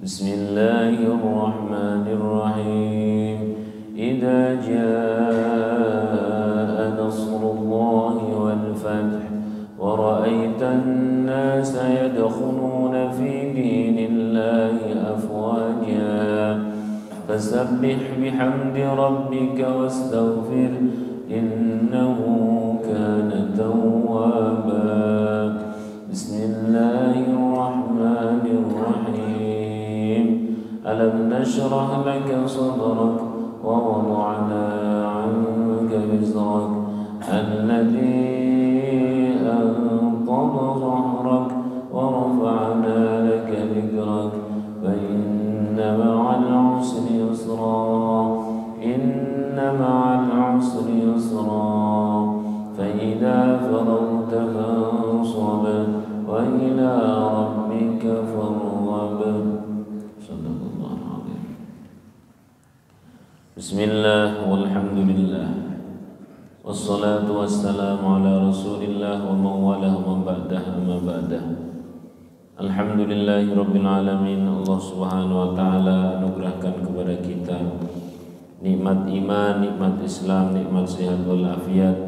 Bismillahirrahmanirrahim. Idza jaa nasrullahi wal fath wa ra'aitan nasa yadkhuluna fi dinillahi afwaja fasabbih bihamdi rabbika wastaghfir innahu kana tawwaba. Bismillahirrahmanirrahim. Alam nashrah laka sadrak wa wada'na 'anka wizrak alladhi anqadha dhahrak wa rafa'na laka dhikrak fa inna ma'al 'usri yusra inna ma'al 'usri yusra fa idza faragta fansab wa ila rabbika farghab. Sadaqallahu alazim. Bismillah walhamdulillah wassalatu wassalamu ala rasulillah wa man walah wa ba'dah amma ba'dah. Alhamdulillahi rabbil alamin. Allah subhanahu wa ta'ala anugerahkan kepada kita nikmat iman, nikmat Islam, nikmat sehat walafiat,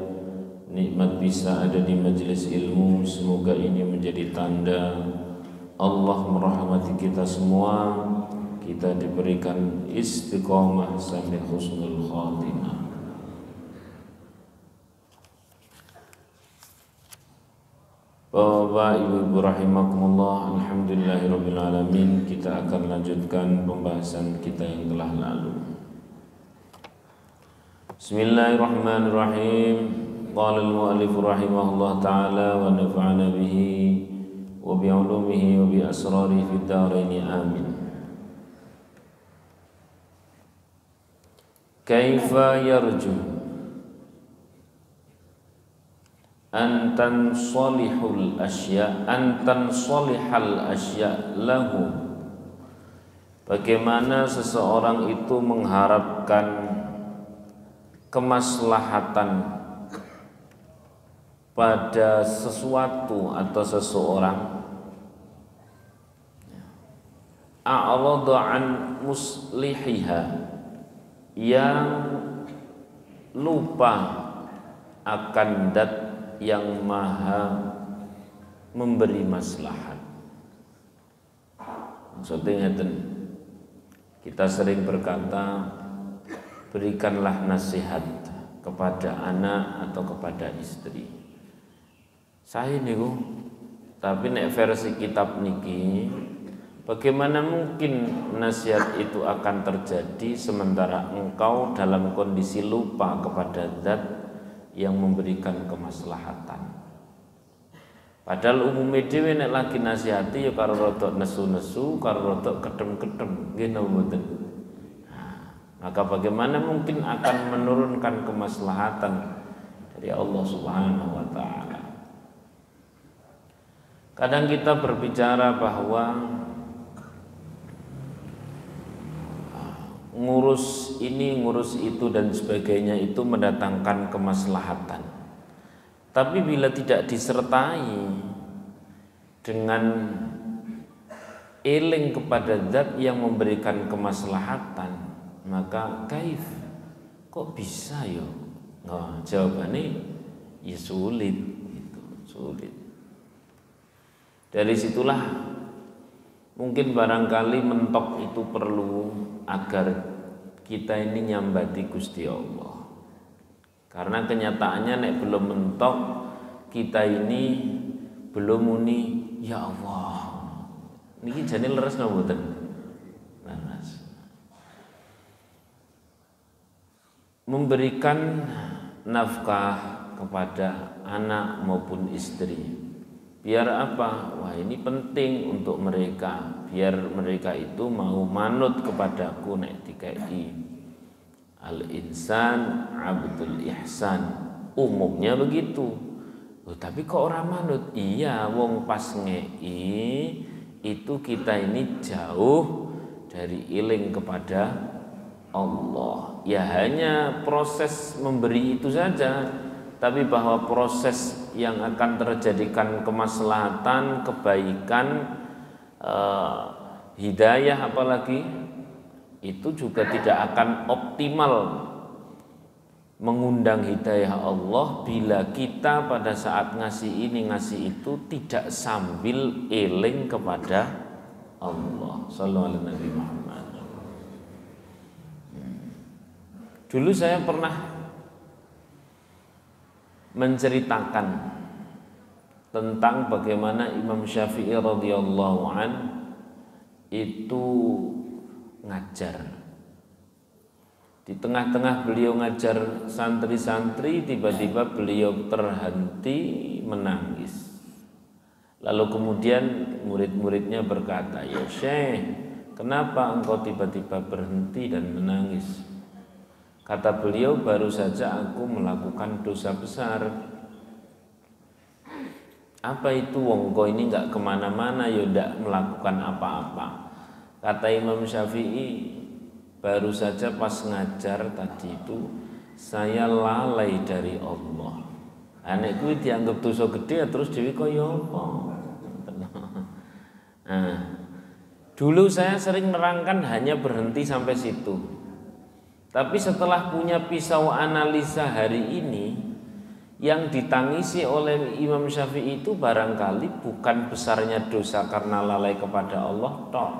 nikmat bisa ada di majelis ilmu. Semoga ini menjadi tanda Allah merahmati kita semua. Kita diberikan istiqomah sampai husnul khatimah. Bapak Ibu rahimakumullah, alhamdulillahirabbil alamin. Kita akan lanjutkan pembahasan kita yang telah lalu. Bismillahirrahmanirrahim. Qala al-mu'allif rahimahullah ta'ala wa nafa'ana bihi wa bi'ulumihi wa bi asrari fid dharain amin. Kaifa yarju an tansalihul asya lahu. Bagaimana seseorang itu mengharapkan kemaslahatan pada sesuatu atau seseorang, a'rada an muslihiha, yang lupa akan dat yang maha memberi maslahat. Maksudnya kita sering berkata, berikanlah nasihat kepada anak atau kepada istri. Saya niku, tapi nek versi kitab niki, bagaimana mungkin nasihat itu akan terjadi sementara engkau dalam kondisi lupa kepada zat yang memberikan kemaslahatan. Padahal umumnya dhewe nek lagi nasihati ya karo rodok nesu-nesu, karo rodok kedem-kedem, nggih napa mboten? Maka bagaimana mungkin akan menurunkan kemaslahatan dari Allah Subhanahu wa ta'ala. Kadang kita berbicara bahwa ngurus ini, ngurus itu dan sebagainya itu mendatangkan kemaslahatan. Tapi bila tidak disertai dengan eling kepada zat yang memberikan kemaslahatan, maka kaif, kok bisa ya? Nah, jawabannya ya sulit, gitu, sulit. Dari situlah mungkin barangkali mentok itu perlu agar kita ini nyambati Gusti Allah. Karena kenyataannya nek belum mentok, kita ini belum muni ya Allah. Niki jane leres napa mboten? Leres. Memberikan nafkah kepada anak maupun istri. Biar apa? Wah, ini penting untuk mereka. Biar mereka itu mau manut kepadaku nek dikai. Al-insan abdul ihsan. Umumnya begitu. Oh, tapi kok orang manut? Iya, wong pas ngei itu kita ini jauh dari iling kepada Allah. Ya hanya proses memberi itu saja, tapi bahwa proses yang akan terjadikan kemaslahatan, kebaikan, hidayah apalagi itu juga tidak akan optimal mengundang hidayah Allah bila kita pada saat ngasih ini ngasih itu tidak sambil eling kepada Allah. Sallallahu alaihi Nabi Muhammad. Dulu saya pernah menceritakan tentang bagaimana Imam Syafi'i radhiyallahu an itu ngajar. Di tengah-tengah beliau ngajar santri-santri, tiba-tiba beliau terhenti menangis. Lalu kemudian murid-muridnya berkata, "Ya Syekh, kenapa engkau tiba-tiba berhenti dan menangis?" Kata beliau, "Baru saja aku melakukan dosa besar." "Apa itu? Wong kau ini enggak kemana-mana, ya enggak melakukan apa-apa." Kata Imam Syafi'i, "Baru saja pas ngajar tadi itu saya lalai dari Allah. Anek kuwi dianggap dosa gede terus dhewe kaya apa?" Nah, dulu saya sering nerangkan hanya berhenti sampai situ. Tapi setelah punya pisau analisa hari ini, yang ditangisi oleh Imam Syafi'i itu barangkali bukan besarnya dosa karena lalai kepada Allah tok,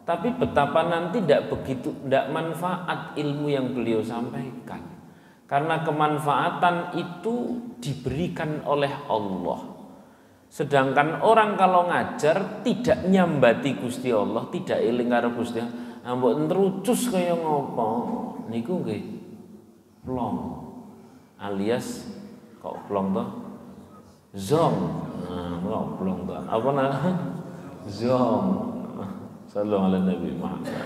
tapi betapa nanti tidak manfaat ilmu yang beliau sampaikan. Karena kemanfaatan itu diberikan oleh Allah. Sedangkan orang kalau ngajar tidak nyambati Gusti Allah, tidak eling karo Gusti Allah, ambek nerucus kaya ngopo, niku nggih plong. Alias kok plong to? Zong. Nah, kok plong to? Apa namanya? Zong. Sallallahu alaihi Nabi Muhammad.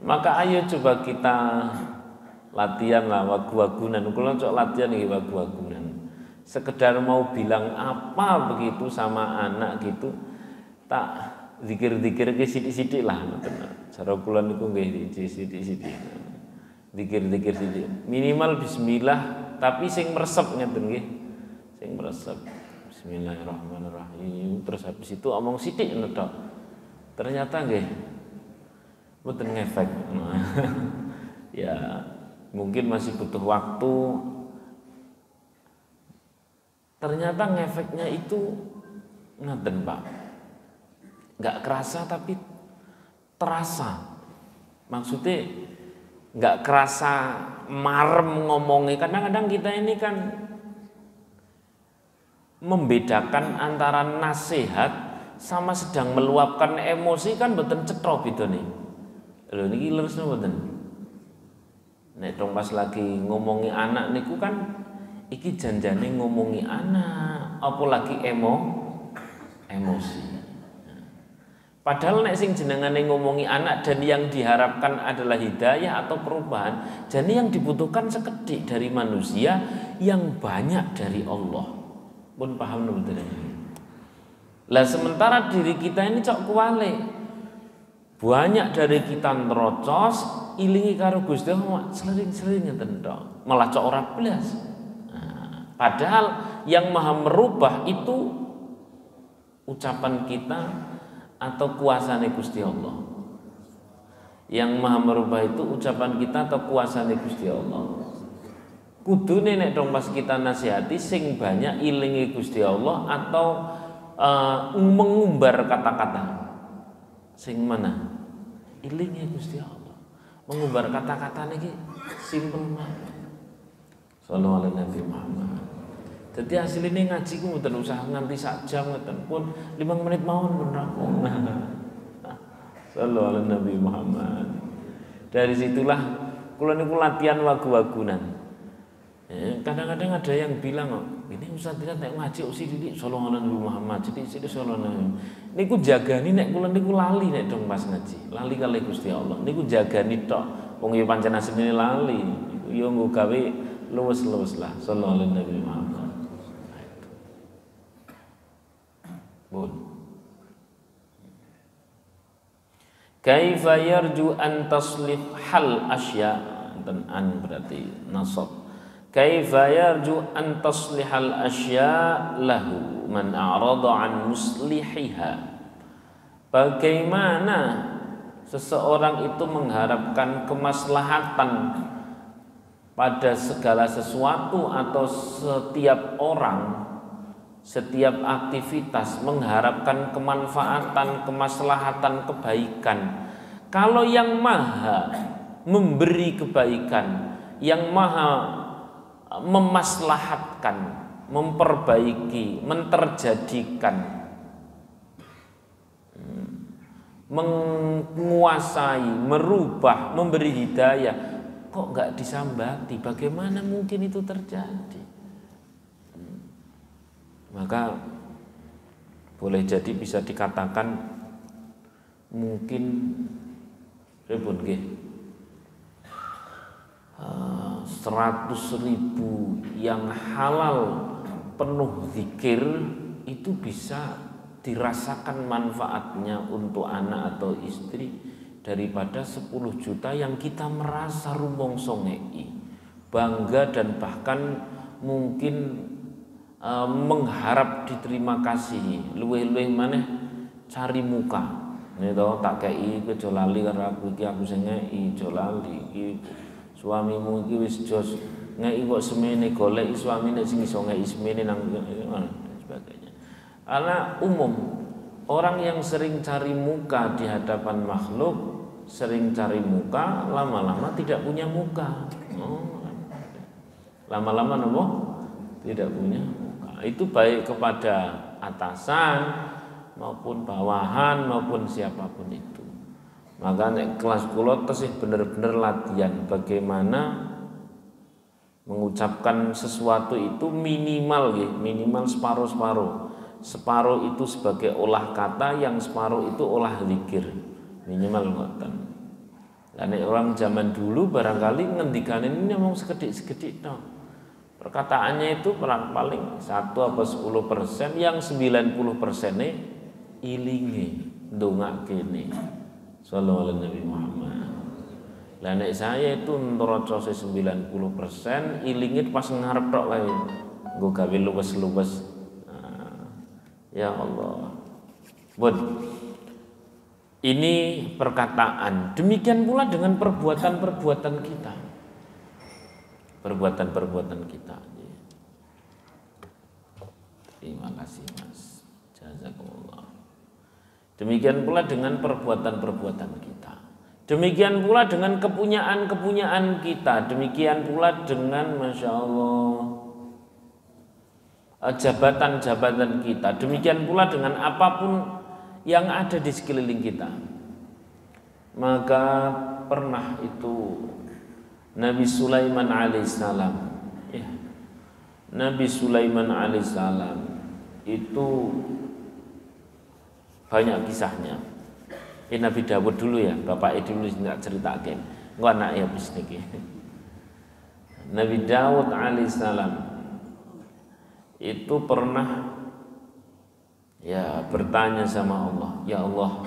Maka ayo coba kita latihan lah wagu-wagunan. Kula cok latihan iki wagu-wagunan. Sekedar mau bilang apa begitu sama anak gitu, tak zikir-zikir ke sithik-sithik lah ngoten. Cara kula niku nggih sithik-sithik. Zikir-zikir sithik. Minimal bismillah tapi sing meresep ngeten nggih. Sing meresep. Bismillahirrahmanirrahim. Terus habis itu omong sithik tok. Ternyata nggih mboten ngefek. Ya, mungkin masih butuh waktu. Ternyata ngefeknya itu ngaten Pak. Enggak kerasa tapi terasa. Maksudnya enggak kerasa marem ngomongnya. Kadang-kadang kita ini kan membedakan antara nasihat sama sedang meluapkan emosi kan mboten cetha bedane. Lho niki leres mboten. Nek dong pas lagi ngomongi anak niku kan iki janjane ngomongi anak, apa lagi emosi. Padahal nek sing jenengane ngomongi anak dan yang diharapkan adalah hidayah atau perubahan, jadi yang dibutuhkan sekedik dari manusia, yang banyak dari Allah. Pun paham betul. Lah sementara diri kita ini cok kuwale. Banyak dari kita nerocos, ilingi karo Gusti Allah sering-sering ngeten tok. Malah cok ora blas. Padahal yang maha merubah itu ucapan kita atau kuasane Gusti Allah. Yang maha merubah itu ucapan kita atau kuasane Gusti Allah. Kudune nek dong pas kita nasihati sing banyak ilingi Gusti Allah atau mengumbar kata-kata. Sing mana? Ilingi Gusti Allah. Mengumbar kata-kata niki simpel banget. Sallallahu alaihi Nabi Muhammad. Jadi hasil ini ngaji ku mboten usah nganti sak jam ngeten pun 5 menit mawon pun rampung. Sallallahu alaihi Nabi Muhammad. Dari situlah kula niku latihan wagu-wagunan. Kadang-kadang ada yang bilang kok, ini Ustaz tidak nek ngaji sithik sallallahu alaihi Muhammad, sithik sallallahu alaihi. Niku jagani nek kula niku lali nek dong pas ngaji. Lali kali Gusti Allah. Niku jagani tok. Wong ya pancen asline lali. Yo nggo gawe luwes-luwes lah sallallahu alaihi Muhammad. Bun. Kaifa yarju an taslih hal asya, dan an berarti nasab. Kaifa yarju an taslihal asya lahu man a'rada an muslihiha. Bagaimana seseorang itu mengharapkan kemaslahatan pada segala sesuatu atau setiap orang, setiap aktivitas mengharapkan kemanfaatan, kemaslahatan, kebaikan. Kalau yang maha memberi kebaikan, yang maha memaslahatkan, memperbaiki, menterjadikan, menguasai, merubah, memberi hidayah, kok nggak disambati? Bagaimana mungkin itu terjadi? Maka boleh jadi bisa dikatakan mungkin ribut nggih 100.000 yang halal penuh zikir itu bisa dirasakan manfaatnya untuk anak atau istri daripada 10 juta yang kita merasa rumangsa ngeki, bangga dan bahkan mungkin mengharap diterima kasih, luwih-luwih maneh cari muka. Nek tak kei kowe aja lali karo aku sing ngeki, aja lali iki suamimu iki wis jos ngeki kok semene, goleki suamine sing iso ngeki semene nang sebagainya. Karena umum orang yang sering cari muka di hadapan makhluk, sering cari muka, lama-lama tidak punya muka. Lama-lama nopo? Tidak punya muka. Itu baik kepada atasan maupun bawahan maupun siapapun itu. Maka nek kelas kula tesih bener-bener latihan bagaimana mengucapkan sesuatu itu minimal separuh-separuh. Separuh itu sebagai olah kata, yang separuh itu olah zikir, minimal ngoten. Lah nek orang zaman dulu barangkali ngendikan ini ngomong sekedik-sekedik tok. Perkataannya itu paling 1 apa 10%, yang 90%-ne ilinge ndongakene. Sallallahu alaihi Nabi Muhammad. Lah nek saya itu nroco 90%, ilinge pas ngarep tok wae. Nggo gawe luwes-luwes. Ya Allah. Ini perkataan. Demikian pula dengan perbuatan-perbuatan kita. Perbuatan-perbuatan kita. Terima kasih Mas. Jazakumullah. Demikian pula dengan perbuatan-perbuatan kita. Demikian pula dengan kepunyaan-kepunyaan kita. Demikian pula dengan Masya Allah jabatan-jabatan kita. Demikian pula dengan apapun yang ada di sekeliling kita. Maka pernah itu Nabi Sulaiman alaihissalam, ya, Nabi Sulaiman alaihissalam itu banyak kisahnya. Nabi Dawud dulu ya, bapak dulu tidak ceritakan. Enggak anak ya bis niki. Nabi Dawud alaihissalam itu pernah ya bertanya sama Allah, ya Allah,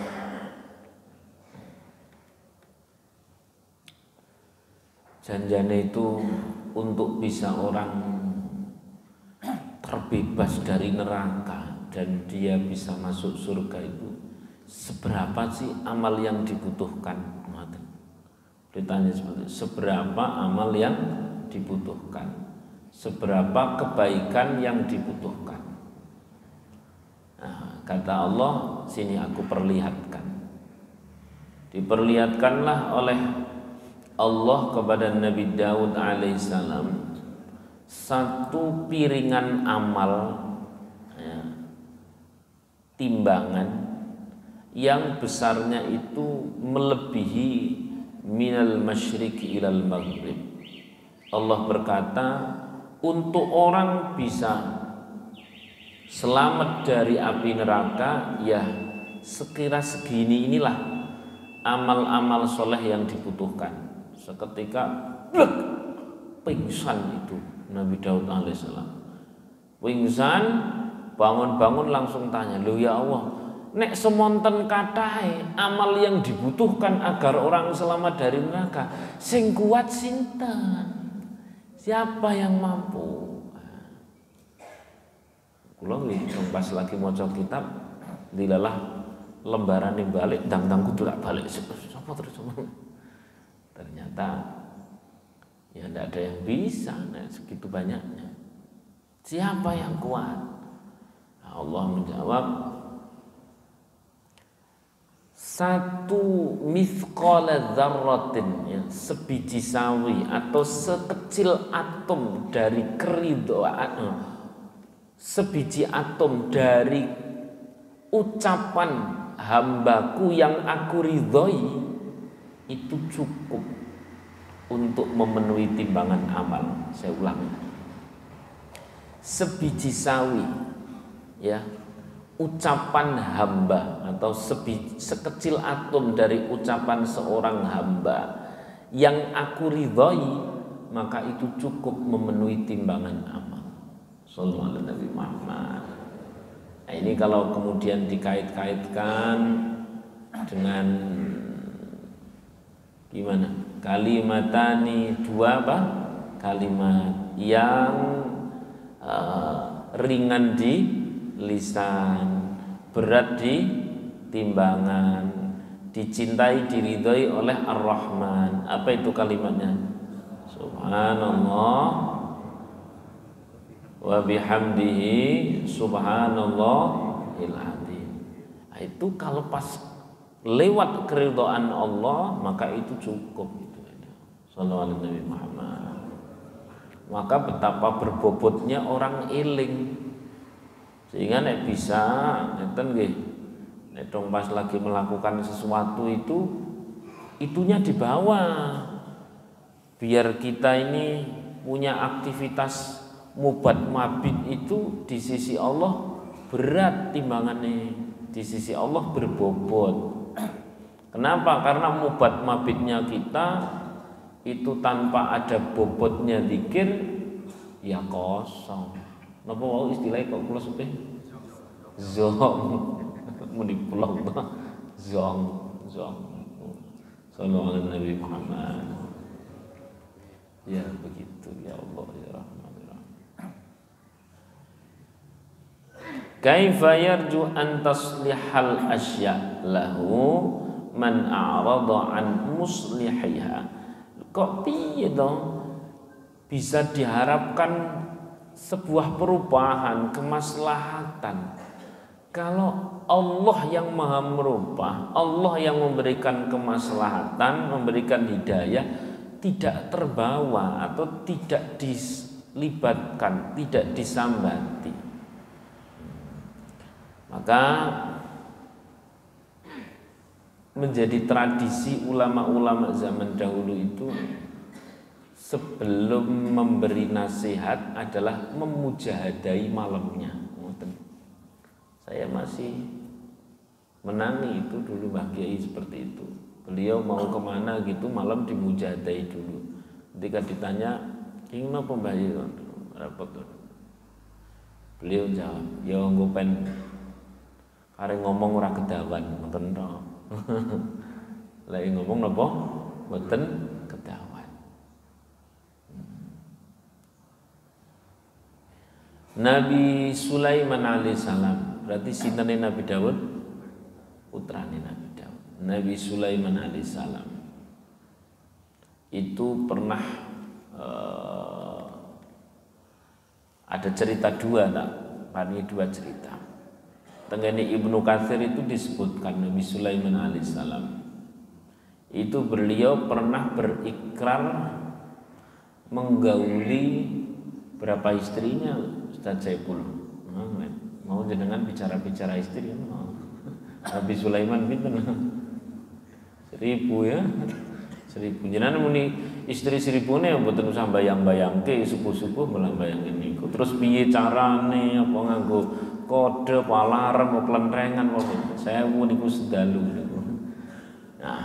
janjane itu untuk bisa orang terbebas dari neraka dan dia bisa masuk surga itu seberapa sih amal yang dibutuhkan? Ditanya seperti itu, seberapa amal yang dibutuhkan? Seberapa kebaikan yang dibutuhkan? Nah, kata Allah, sini aku perlihatkan. Diperlihatkanlah oleh Allah kepada Nabi Daud alaihissalam satu piringan amal, ya, timbangan yang besarnya itu melebihi minal masyriqi ilal maghrib. Allah berkata, untuk orang bisa selamat dari api neraka, ya sekira segini inilah amal-amal soleh yang dibutuhkan. Seketika pingsan itu Nabi Daud alaihissalam. Pingsan, bangun-bangun langsung tanya, loh ya Allah, nek semonten katahe amal yang dibutuhkan agar orang selamat dari neraka, sing kuat sinten? Siapa yang mampu? Kula nggih pas lagi maca kitab dilalah lembaran yang balik dang kudu tak balik apa terus. Ternyata ya tidak ada yang bisa segitu banyaknya. Siapa yang kuat? Nah, Allah menjawab, satu mithqala dzarratin, ya, sebiji sawi atau sekecil atom dari keridhaan, sebiji atom dari ucapan hambaku yang aku ridhoi, itu cukup untuk memenuhi timbangan amal. Saya ulangi, sebiji sawi, ya, ucapan hamba atau sekecil atom dari ucapan seorang hamba yang aku ridhoi, maka itu cukup memenuhi timbangan amal. Sallallahu alaihi Nabi Muhammad. Nah, ini kalau kemudian dikait-kaitkan dengan gimana? Kalimatani, dua apa? Kalimat yang ringan di lisan, berat di timbangan, dicintai, diridhoi oleh Ar-Rahman. Apa itu kalimatnya? Subhanallah wa bihamdihi subhanallahil azim. Nah, itu kalau pas lewat keridhaan Allah, maka itu cukup. Sallallahu alaihi Muhammad. Maka betapa berbobotnya orang eling, sehingga nek bisa ngeten nggih, nek dong pas lagi melakukan sesuatu itu itunya dibawa, biar kita ini punya aktivitas mubat mabit itu di sisi Allah berat timbangannya, di sisi Allah berbobot. Kenapa? Karena mubat mabitnya kita itu tanpa ada bobotnya zikir ya kosong. Napa wau istilahnya kok kula sepih? Zong. Mun dipulau ta. Zong. Sallallahu alaihi Nabi Muhammad. Ya begitu ya Allah ya Rahman ya Rahim. Kaifa yarju an taslihal asya lahu man a'rada an muslihiha. Kok piye dong bisa diharapkan sebuah perubahan, kemaslahatan, kalau Allah yang maha merubah, Allah yang memberikan kemaslahatan, memberikan hidayah, tidak terbawa atau tidak dilibatkan, tidak disambati. Maka menjadi tradisi ulama-ulama zaman dahulu itu sebelum memberi nasihat adalah memujahadai malamnya. Saya masih menangi itu dulu, Mbah Kiai seperti itu. Beliau mau kemana gitu malam dimujahadai dulu. Ketika ditanya, "King napa Mbah Kiai?" Repot. Beliau jawab, "Ya nggo pen arek ngomong ora kedawan, ngoten tok." Lagi ngomong napa? Mboten kedawan. Nabi Sulaiman alaihissalam, berarti sintane Nabi Daud? Putrane Nabi Daud. Nabi Sulaiman alaihissalam itu pernah ada cerita dua, tak? Ini dua cerita. Tenggene Ibnu Katsir itu disebutkan Nabi Sulaiman alaihissalam itu beliau pernah berikrar menggauli berapa istrinya, Ustaz Saiful. Mau jenengan bicara-bicara istri kan? Nabi Sulaiman pinten? 1000 ya. 1000. Jenengan muni istri 1000 ne mboten usah bayang-bayangke subuh-subuh malah bayangin niku. Terus piye carane apa nganggo kode alarm mau kelentrengan kok. Saya niku sedalu niku. Nah,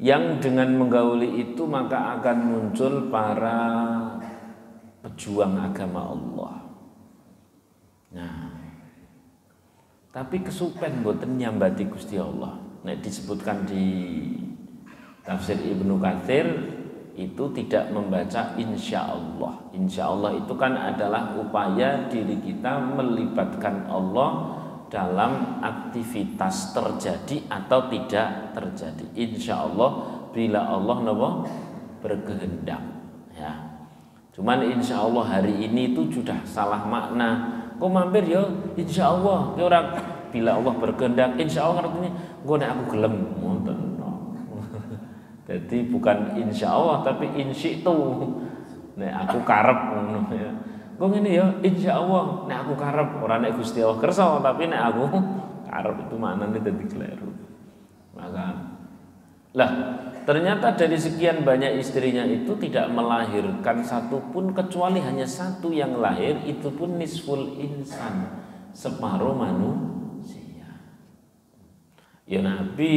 yang dengan menggauli itu maka akan muncul para pejuang agama Allah. Nah, tapi kesupen mboten nyambati Gusti Allah. Nek disebutkan di tafsir Ibnu Katsir itu tidak membaca insya Allah. Insya Allah itu kan adalah upaya diri kita melibatkan Allah dalam aktivitas terjadi atau tidak terjadi. Insya Allah bila Allah berkehendak ya. Cuman insya Allah hari ini itu sudah salah makna. Kok mampir ya insya Allah ya orang bila Allah berkehendak insya Allah artinya gue nek aku gelem ngoten. Jadi bukan insya Allah tapi insyitu. Nek aku karep ngono ya. Kok ngene ya insya Allah nek aku karep ora nek Gusti Allah kersa tapi nek aku karep itu maknane dadi kleru. Maka lah ternyata dari sekian banyak istrinya itu tidak melahirkan satupun kecuali hanya satu yang lahir, itu pun nisful insan, separuh manusia. Ya Nabi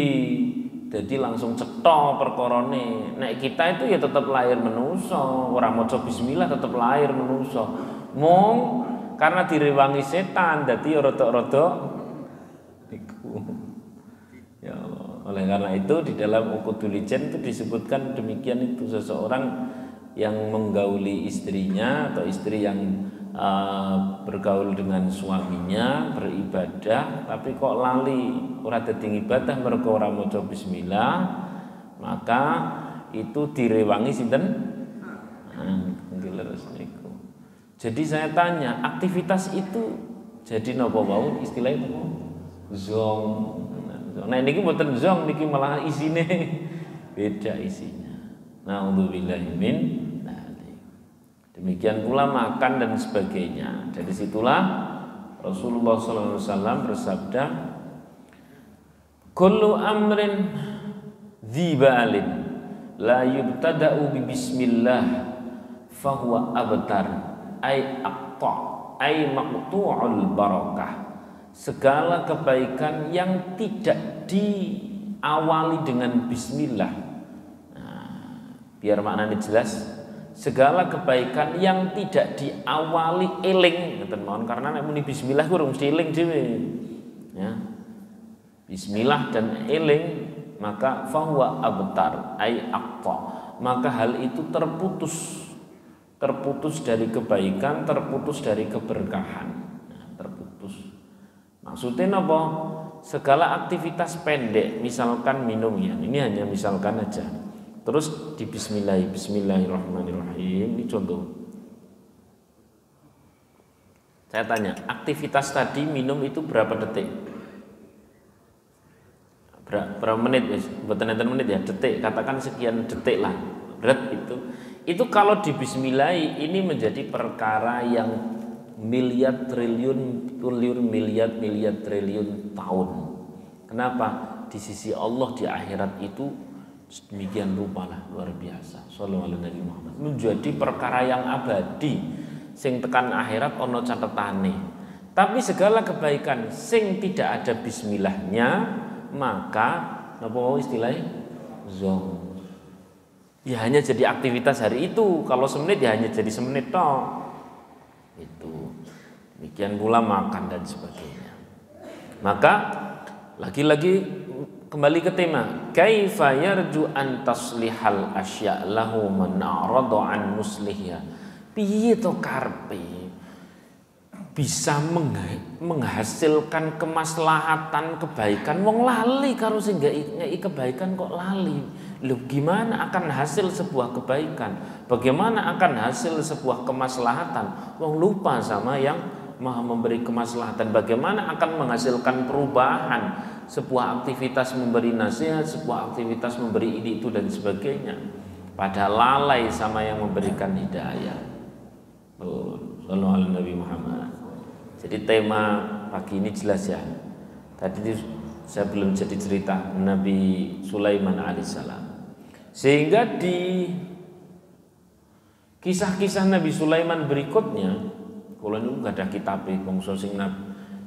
jadi langsung cetha perkorone. Nek kita itu ya tetap lahir manusia, orang maca bismillah tetap lahir manusia. Mong karena direwangi setan dadi rada-rada iku. Ya Allah. Oleh karena itu di dalam Uqudul Jen itu disebutkan demikian, itu seseorang yang menggauli istrinya atau istri yang bergaul dengan suaminya beribadah tapi kok lali ora dadi ibadah mergo ora maca bismillah, maka itu direwangi sinten? Niku. Jadi saya tanya, aktivitas itu jadi napa wau istilahnya napa? Zong. Nah niki mboten zong, niki malah isine beda isinya. Nauzubillahi min dzalik. Demikian pula makan dan sebagainya. Dari situlah Rasulullah SAW bersabda, kullu amrin dzibalin la yubtada'u bi bismillah fahuwa abtar ay aqta ay maqtu'ul barakah. Segala kebaikan yang tidak diawali dengan bismillah. Nah, biar maknanya jelas, segala kebaikan yang tidak diawali eling, karena nek muni bismillah kurang mesti eling dhewe. Ya. Bismillah dan eling, maka fahuwa abtar ay aqta. Maka hal itu terputus dari kebaikan, terputus dari keberkahan. Nah, terputus. Maksudnya apa? Segala aktivitas pendek, misalkan minum ya, ini hanya misalkan aja. Terus di Bismillahirrahmanirrahim, ini contoh. Saya tanya, aktivitas tadi minum itu berapa detik? Berapa menit? Bukan menit ya, detik. Katakan sekian detik lah. Berat itu. Itu kalau di Bismillah ini menjadi perkara yang miliar triliun tahun. Kenapa? Di sisi Allah di akhirat itu demikian rupa lah, luar biasa. Sallallahu alaihi Muhammad. Menjadi perkara yang abadi, sing tekan akhirat ono catetane. Tapi segala kebaikan sing tidak ada bismillahnya, maka apa istilahnya? Zong. Ya hanya jadi aktivitas hari itu. Kalau semenit ya hanya jadi semenit toh. Itu demikian pula makan dan sebagainya. Maka lagi-lagi kembali ke tema, kaifa yarju an taslihal asya lahu man arada an musliha. Piye to karpe bisa menghasilkan kemaslahatan kebaikan, wong lali karo sing ngei kebaikan kok lali. Loh, gimana akan hasil sebuah kebaikan? Bagaimana akan hasil sebuah kemaslahatan? Wong lupa sama yang Maha memberi kemaslahatan. Bagaimana akan menghasilkan perubahan? Sebuah aktivitas memberi nasihat, sebuah aktivitas memberi ini itu dan sebagainya. Padahal lalai sama yang memberikan hidayah. Sallallahu alaihi Nabi Muhammad. Jadi tema pagi ini jelas ya. Tadi saya belum jadi cerita Nabi Sulaiman alaihissalam. Sehingga di kisah-kisah Nabi Sulaiman berikutnya, kalau ini nggak ada kitabnya, bangsa sing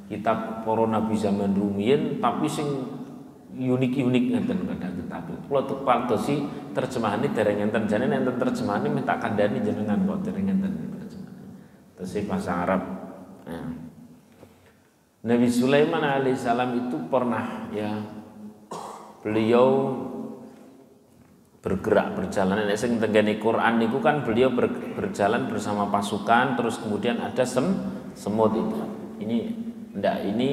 kitab para nabi zaman rumiyin, tapi sing unik-unik ngeten nggak ada kitabnya. Kalau terpadosi terjemahannya dereng ngenten, jane enten terjemahannya minta kandani jenengan kok dereng ngenten terjemahan. Terus bahasa Arab. Nah. Nabi Sulaiman alaihissalam itu pernah ya beliau bergerak berjalan. Nek sing tenggene Quran niku kan beliau berjalan bersama pasukan, terus kemudian ada semut itu. Ini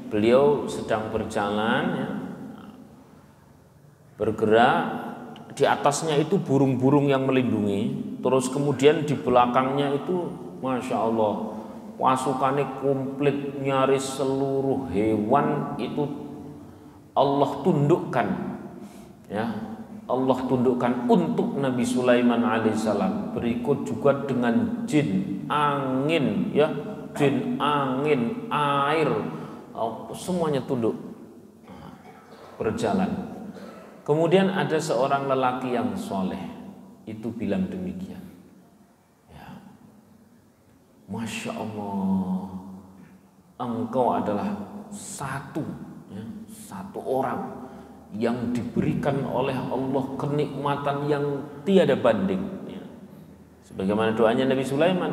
beliau sedang berjalan ya, bergerak, di atasnya itu burung-burung yang melindungi, terus kemudian di belakangnya itu Masya Allah pasukannya komplit, nyaris seluruh hewan itu Allah tundukkan ya, Allah tundukkan untuk Nabi Sulaiman alaihissalam. Berikut juga dengan jin, angin ya, jin, angin, air, semuanya tunduk berjalan. Kemudian ada seorang lelaki yang soleh itu bilang demikian ya, Masya Allah, engkau adalah satu orang yang diberikan oleh Allah kenikmatan yang tiada banding ya. Sebagaimana doanya Nabi Sulaiman,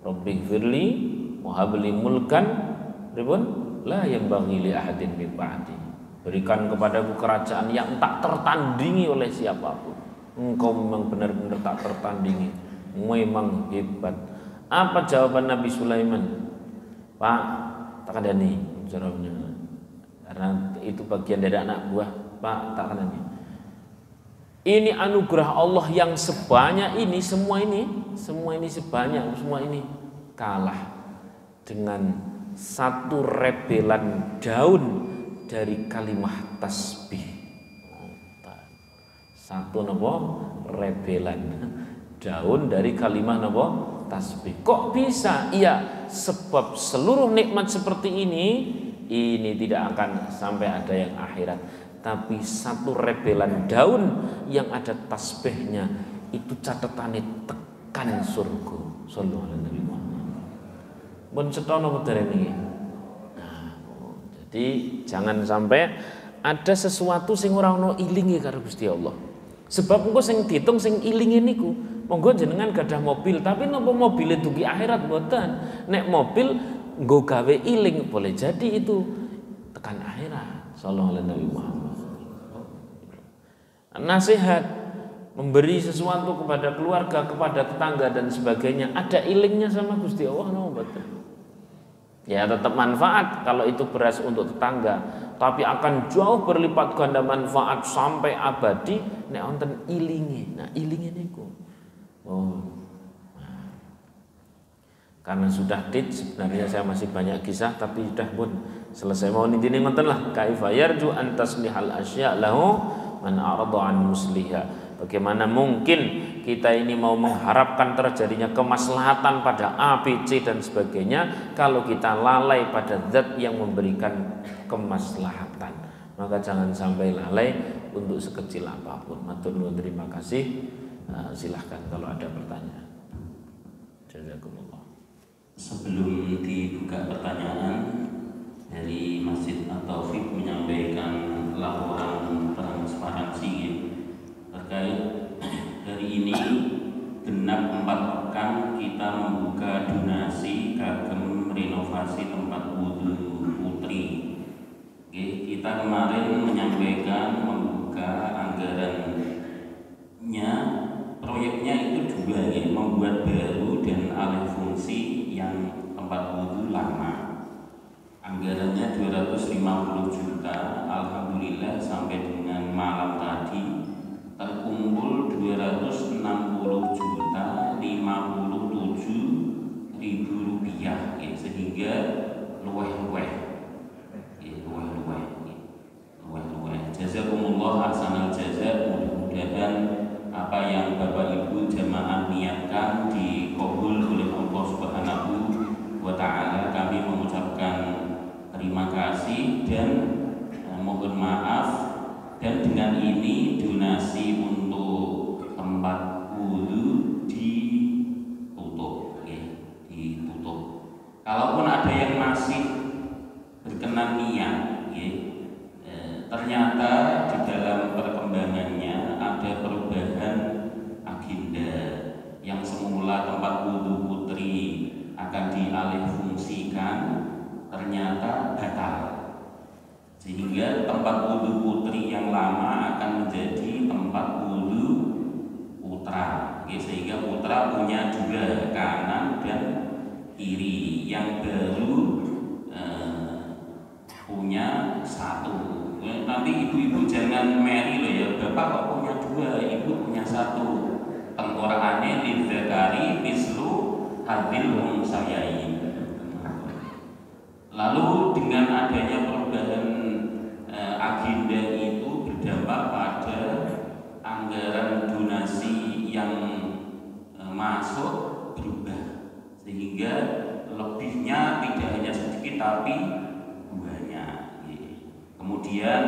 Rabbighfirli wa habli mulkan la yanbaghi li ahadin min ba'di. Berikan kepadaku kerajaan yang tak tertandingi oleh siapapun. Engkau memang benar-benar tak tertandingi, memang hebat. Apa jawaban Nabi Sulaiman? Pak, tak ada nih jawabnya, karena itu bagian dari anak buah. Pak, tak ada nih. Ini anugerah Allah yang sebanyak ini, semua ini sebanyak, semua ini kalah dengan satu rebelan daun dari kalimah tasbih. Satu napa? Rebelan daun dari kalimah napa? Tasbih. Kok bisa? Iya, sebab seluruh nikmat seperti ini tidak akan sampai ada yang akhirat. Tapi satu rebelan daun yang ada tasbihnya itu catatannya tekan surga. Sallallahu alaihi wasallam. Mun cetono modern iki. Jadi jangan sampai ada sesuatu sing ora ono ilinge karo Gusti Allah. Sebab engko sing diitung sing ilinge niku, monggo jenengan gadah mobil, tapi napa mobile dugi akhirat mboten. Nek mobil nggo gawe iling boleh jadi itu tekan akhirat. Sallallahu alaihi wasallam. Nasihat memberi sesuatu kepada keluarga, kepada tetangga dan sebagainya, ada ilingnya sama Gusti Allah napa mboten? Ya tetap manfaat kalau itu beras untuk tetangga, tapi akan jauh berlipat ganda manfaat sampai abadi nek wonten ilinge. Nah, ilinge niku. Karena sudah sebenarnya saya masih banyak kisah tapi sudah pun selesai. Mau intine ngoten lah, kaifa yarju an taslihal asya lahu man arada an musliha. Bagaimana mungkin kita ini mau mengharapkan terjadinya kemaslahatan pada A, B, C dan sebagainya kalau kita lalai pada zat yang memberikan kemaslahatan. Maka jangan sampai lalai untuk sekecil apapun. Matur nuwun, terima kasih. Silahkan kalau ada pertanyaan. Jazakumullah. Sebelum dibuka pertanyaan, dari Masjid At-Taufik menyampaikan laporan transparansi terkait hari ini genap 4 pekan kita membuka donasi kagem renovasi tempat wudu putri. Kita kemarin menyampaikan membuka anggarannya, proyeknya itu 2 membuat baru dan alih fungsi yang tempat wudu lama. Anggarannya 250 juta. Alhamdulillah sampai dengan malam tadi terkumpul 260 juta 57 ribu rupiah, sehingga luweh-luweh. Jazakumullah ahsanal jaza. Mudah-mudahan apa yang Bapak Ibu jamaah niatkan dikabul oleh Allah Subhanahu wa taala. Kami mengucapkan terima kasih dan mohon maaf, dan dengan ini donasi untuk tempat wudu ditutup. Kalaupun ada yang masih berkenan niat, ternyata di dalam perkembangannya ada perubahan agenda. Yang semula tempat wudu putri akan dialih fungsikan ternyata batal, sehingga tempat wudu putri yang lama akan menjadi tempat wudu putra. Sehingga putra punya 2 kanan dan kiri. Yang baru punya satu. Nanti ibu-ibu jangan meri loh ya, bapak kok punya dua, ibu punya satu. Tengkorakannya lidzakari mislu hadil unsayain. Lalu dengan adanya perubahan agenda itu berdampak pada anggaran donasi yang masuk berubah, sehingga lebihnya tidak hanya sedikit tapi banyak. Kemudian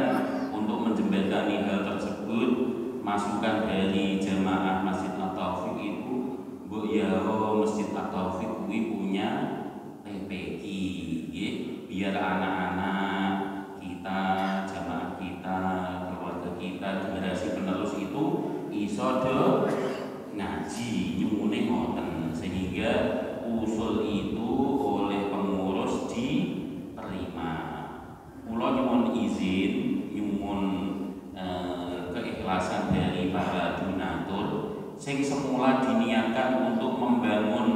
untuk menjembatani hal tersebut, masukan dari jamaah Masjid At-Taufik itu, Bu Yaro Masjid At-Taufik punya TPI, biar anak-anak kita, jamaah kita, keluarga kita, generasi penerus itu iso do ngaji nyumune ngoten, sehingga usul itu oleh pengurus diterima. Kula nyuwun izin, nyuwun keikhlasan dari para donatur sing semula diniatkan untuk membangun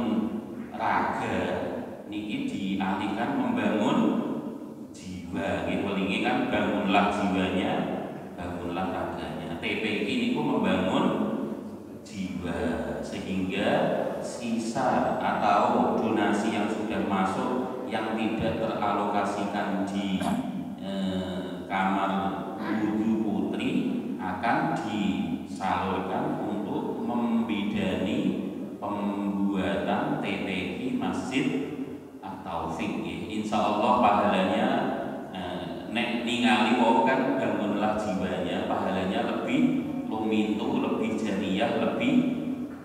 raga niki dialihkan membangun jiwa. Nggih welingi kan bangunlah jiwanya, bangunlah raganya. TPI niku membangun jiwa, sehingga sisa atau donasi yang sudah masuk yang tidak teralokasikan di kamar wudhu putri akan disalurkan untuk membidani pembuatan TPI Masjid At-Taufik. Insya Allah pahalanya nek ningali wau kan bangunlah jiwanya, pahalanya lebih lumintu, lebih jariah, lebih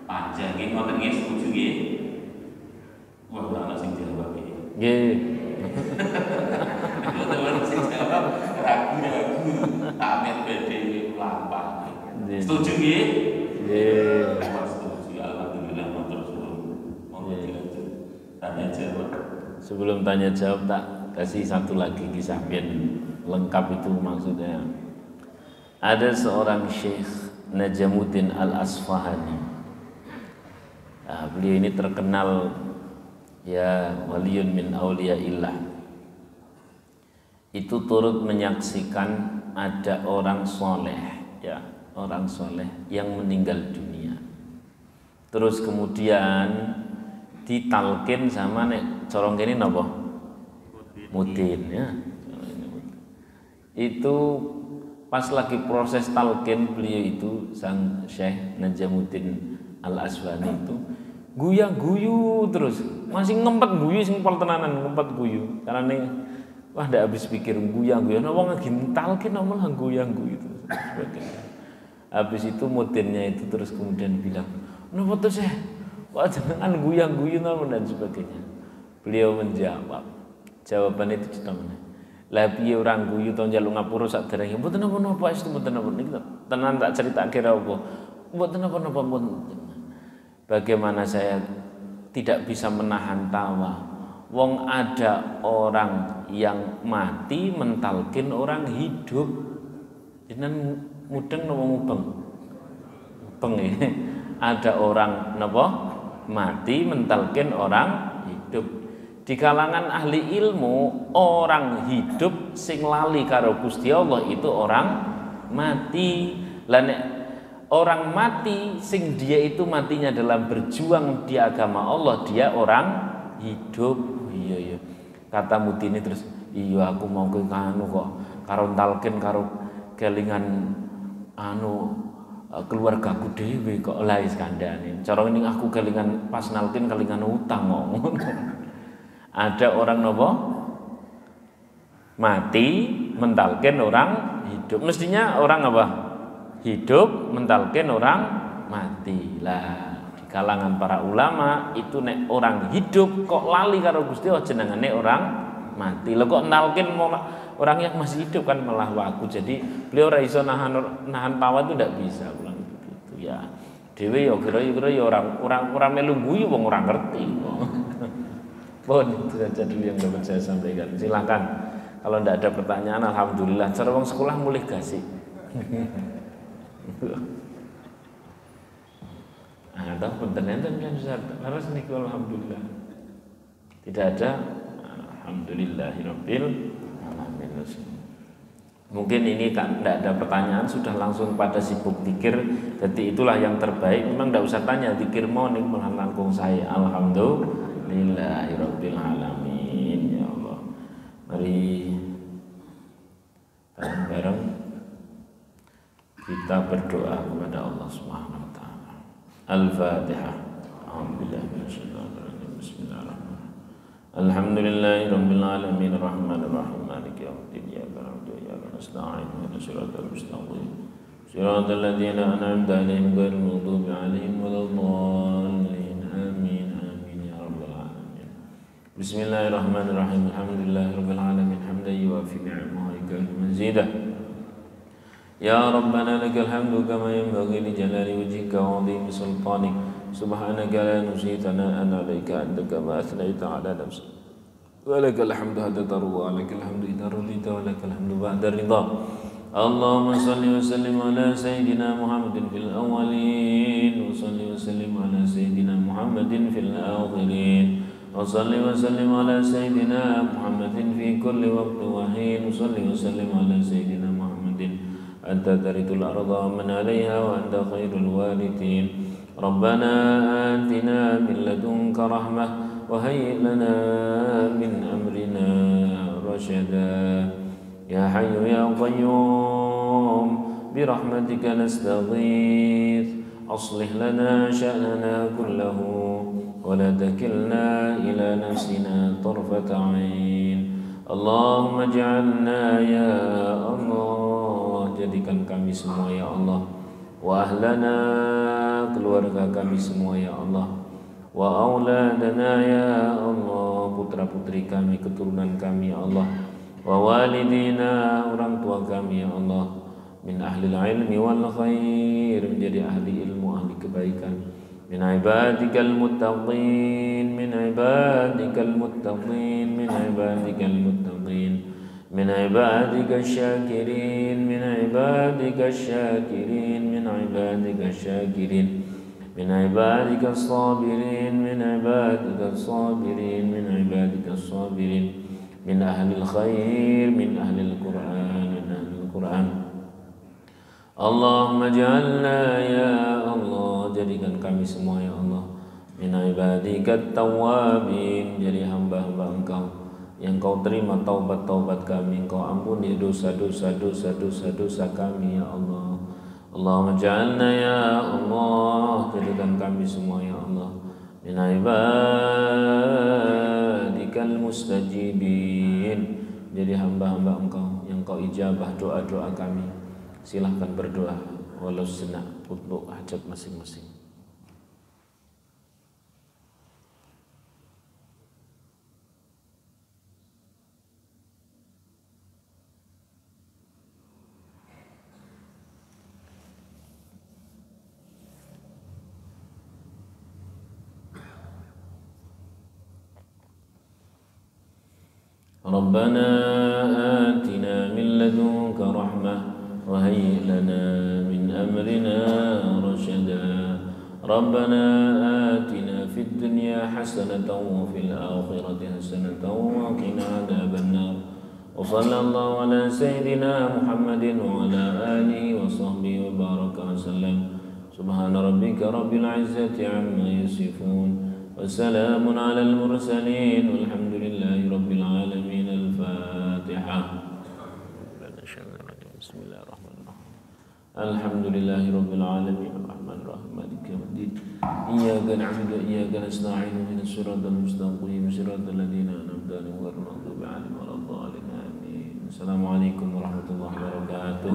panjang. Nggih ngoten nggih, setuju nggih? Wah, ora ana sing jawab iki. Nggih. Teman sing jawab ragu-ragu, amit badhe lampah. Setuju nggih? Nggih. Setuju, alhamdulillah matur suwun. Monggo dilanjut. Tanya jawab. Sebelum tanya jawab tak kasih satu lagi kisah biar lengkap itu maksudnya. Ada seorang Syekh Najamuddin Al-Asfahani. Nah, beliau ini terkenal ya waliyun min auliyaillah. Itu turut menyaksikan ada orang soleh, ya orang soleh yang meninggal dunia. Terus kemudian ditalkin sama nek corong kene napa? Mudin ya. Itu pas lagi proses talqin beliau itu sang Syekh Najamuddin Al-Asfahani itu guyu terus, masih ngempet guyu sing pol tenanan, ngempet guyu. Karena wah ndak habis pikir guyu nah wong lagi talqin malah guyu terus. Habis itu mudinnya itu terus kemudian bilang, "Napa to Syekh? Wah jangan guyu dan sebagainya." Beliau menjawab, jawaban itu cetok. Lah piye orang guyu to njaluk ngapura saderenge mboten napa-napa itu mboten napa niki tenan tak critakake ra apa mboten napa-napa mboten. Bagaimana saya tidak bisa menahan tawa. Wong ada orang yang mati mentalkin orang hidup. Jenengan mudeng napa mubeng? Mubeng ya. Ada orang napa mati mentalkin orang hidup. Di kalangan ahli ilmu, orang hidup sing lali karo Gusti Allah itu orang mati. Lah nek orang mati sing dia itu matinya dalam berjuang di agama Allah, dia orang hidup. Iya. Kata Mudini terus, "Iya aku mau ke kanu kok karo talkin karo kelingan keluargaku dhewe kok lha wis kandhane. Cara ning aku kelingan pas nalkin kelingan utang ngomong." Ada orang nopo mati mentalkin orang hidup. Mestinya orang apa? Hidup mentalkin orang mati. Lah di kalangan para ulama itu nek orang hidup kok lali karo Gusti Allah jenengane orang mati. Lho kok nalkin orang yang masih hidup kan malah waku. Jadi beliau ora iso nahan tawa itu ndak bisa bilang begitu ya. Dhewe ya kira-kira ya orang melu guyu wong ora ngerti. Bon, itu saja dulu yang dapat saya sampaikan. Silakan. Kalau tidak ada pertanyaan, alhamdulillah. Cara wong sekolah mulih kasih. Tahu beneran kan Ustaz. Laras niku alhamdulillah. Tidak ada. Alhamdulillahirabbil alamin. Mungkin ini kan tidak ada pertanyaan, sudah langsung pada sibuk zikir. Jadi itulah yang terbaik. Memang tidak usah tanya zikir mau nih melangkung saya. Alhamdulillahirabbil alamin. Ya Allah. Mari bareng-bareng kita berdoa kepada Allah Subhanahu wa taala. Al-Fatihah. Bismillahirrahmanirrahim. Alhamdulillahirabbil alamin arrahmanir rahim maliki yaumiddin iyyaka na'budu wa iyyaka nasta'in ihdinas siratal mustaqim siratal ladzina an'amta 'alaihim ghairil maghdubi 'alaihim waladdallin amin amin ya rabbal alamin. Bismillahirrahmanirrahim. Alhamdulillahirabbil alamin hamdan yuwafi ni'amahu wa yukafi mazidah. Ya Rabbana lakal hamdu kama yanbaghi li jalali wajhika wa 'azimi sultanik. Subhanaka la nuhsi thana'an 'alaika anta kama athnayta 'ala nafsik. Wa lakal hamdu hatta tarda wa lakal hamdu idza radita wa lakal hamdu ba'da ridha. Allahumma shalli wa sallim ala sayyidina Muhammadin fil awwalin wa shalli wa sallim ala sayyidina Muhammadin fil akhirin. Wa shalli wa sallim ala sayyidina Muhammadin fi kulli waqtin wa hin. Wa shalli wa sallim ala sayyidina Muhammadin anta tarithul arda wa man 'alayha wa anta khairul warithin. Rabbana atina min ladunka rahmah wa hayyi lana min amrina rasyada. Ya Hayyu ya Qayyum bi rahmatika nastaghith aslih lana sya'nana kullahu wa la takilna ila nafsina tarfata 'ain. Allahumma ij'alna ya Allah, jadikan kami semua ya Allah, wa ahlana, keluarga kami semua ya Allah, wa auladana ya Allah, putra-putri kami, keturunan kami ya Allah, wa walidina, orang tua kami ya Allah, min ahlil ilmi wal khair, menjadi ahli ilmu, ahli kebaikan, min ibadikal muttaqin, min ibadikal muttaqin, min ibadikal muttaqin, min ibadika syakirin, min ibadika syakirin, min ibadika syakirin, min ibadika sabirin, min ibadika sabirin, min ibadika sabirin, min ahlil khair, min ahlil Qur'an, min ahlil Qur'an. Allahumma ja'alna ya Allah, jadikan kami semua ya Allah, min ibadika tawwabin, jadi hamba-hamba Engkau yang Kau terima taubat-taubat kami, Kau ampuni dosa-dosa kami ya Allah. Allahumma ja'alna ya Allah, jadikan kami semua ya Allah, min ibadikal mustajibin, jadi hamba-hamba Engkau yang Kau ijabah doa-doa kami. Silahkan berdoa walau sejenak untuk hajat masing-masing. Rabbana atina min ladunka rahmah wa hayyi lana min amrina rasyada. Rabbana atina fid dunya hasanatan wa fil akhirati hasanatan wa qina adzaban nar. Wa sallallahu ala sayyidina Muhammadin wa ala alihi wa sahbihi wa baraka wa sallam. Subhana rabbika rabbil izzati amma yasifun. وسلام على المرسلين والحمد لله رب العالمين. الفاتحة. بسم الله الرحمن الرحيم. الحمد لله رب العالمين الرحمن الرحيم مالك يوم الدين. إياك نعبد وإياك نستعين اهدنا الصراط المستقيم صراط الذين أنعمت عليهم غير المغضوب عليهم ولا الضالين آمين. السلام عليكم ورحمة الله وبركاته.